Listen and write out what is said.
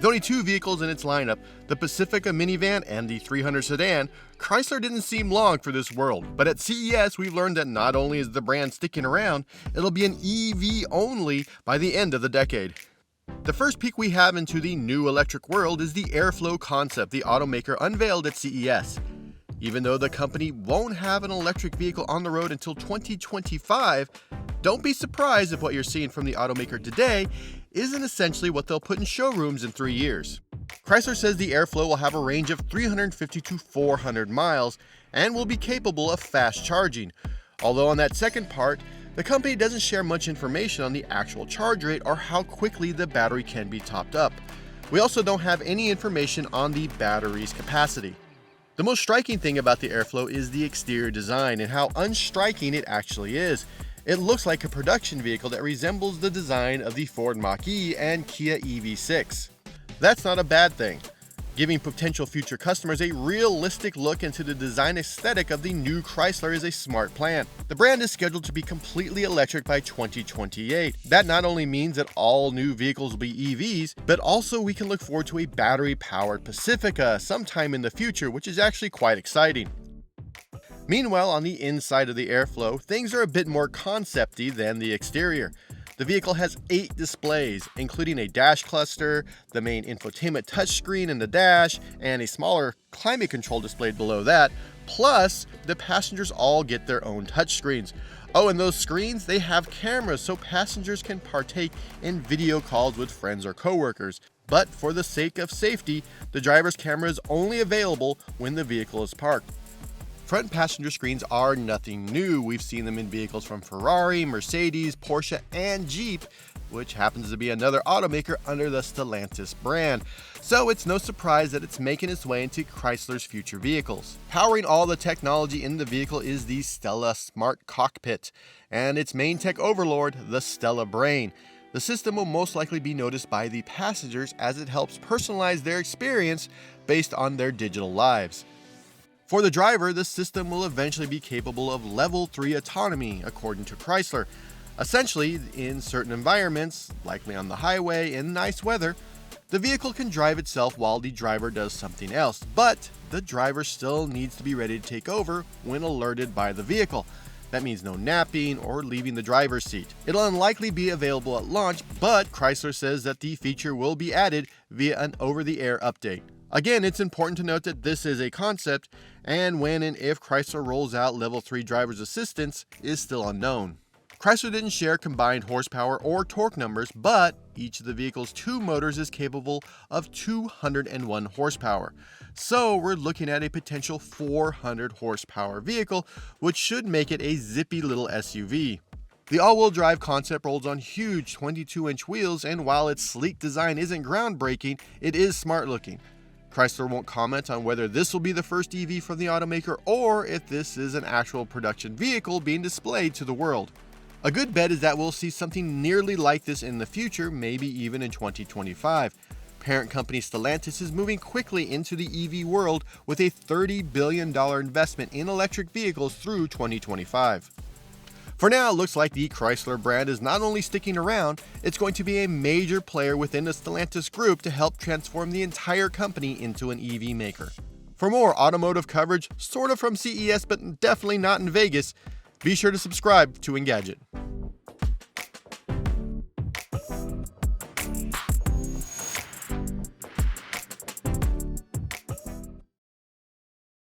With only two vehicles in its lineup, the Pacifica minivan and the 300 sedan, Chrysler didn't seem long for this world. But at CES, we've learned that not only is the brand sticking around, it'll be an EV only by the end of the decade. The first peek we have into the new electric world is the Airflow concept the automaker unveiled at CES. Even though the company won't have an electric vehicle on the road until 2025, don't be surprised if what you're seeing from the automaker today isn't essentially what they'll put in showrooms in 3 years. Chrysler says the Airflow will have a range of 350 to 400 miles and will be capable of fast charging. Although on that second part, the company doesn't share much information on the actual charge rate or how quickly the battery can be topped up. We also don't have any information on the battery's capacity. The most striking thing about the Airflow is the exterior design and how unstriking it actually is. It looks like a production vehicle that resembles the design of the Ford Mach-E and Kia EV6. That's not a bad thing. Giving potential future customers a realistic look into the design aesthetic of the new Chrysler is a smart plan. The brand is scheduled to be completely electric by 2028. That not only means that all new vehicles will be EVs, but also we can look forward to a battery-powered Pacifica sometime in the future, which is actually quite exciting. Meanwhile, on the inside of the Airflow, things are a bit more concept-y than the exterior. The vehicle has 8 displays, including a dash cluster, the main infotainment touchscreen in the dash, and a smaller climate control display below that. Plus, the passengers all get their own touchscreens. Oh, and those screens, they have cameras so passengers can partake in video calls with friends or coworkers. But for the sake of safety, the driver's camera is only available when the vehicle is parked. Front passenger screens are nothing new. We've seen them in vehicles from Ferrari, Mercedes, Porsche, and Jeep, which happens to be another automaker under the Stellantis brand. So it's no surprise that it's making its way into Chrysler's future vehicles. Powering all the technology in the vehicle is the Stella Smart Cockpit, and its main tech overlord, the Stella Brain. The system will most likely be noticed by the passengers as it helps personalize their experience based on their digital lives. For the driver, the system will eventually be capable of level 3 autonomy, according to Chrysler. Essentially, in certain environments, likely on the highway in nice weather, the vehicle can drive itself while the driver does something else, but the driver still needs to be ready to take over when alerted by the vehicle. That means no napping or leaving the driver's seat. It'll unlikely be available at launch, but Chrysler says that the feature will be added via an over-the-air update. Again, it's important to note that this is a concept, and when and if Chrysler rolls out level 3 driver's assistance is still unknown. Chrysler didn't share combined horsepower or torque numbers, but each of the vehicle's 2 motors is capable of 201 horsepower. So we're looking at a potential 400 horsepower vehicle, which should make it a zippy little SUV. The all-wheel drive concept rolls on huge 22-inch wheels, and while its sleek design isn't groundbreaking, it is smart looking. Chrysler won't comment on whether this will be the first EV from the automaker or if this is an actual production vehicle being displayed to the world. A good bet is that we'll see something nearly like this in the future, maybe even in 2025. Parent company Stellantis is moving quickly into the EV world with a $30 billion investment in electric vehicles through 2025. For now, it looks like the Chrysler brand is not only sticking around, it's going to be a major player within the Stellantis group to help transform the entire company into an EV maker. For more automotive coverage, sort of from CES but definitely not in Vegas, be sure to subscribe to Engadget.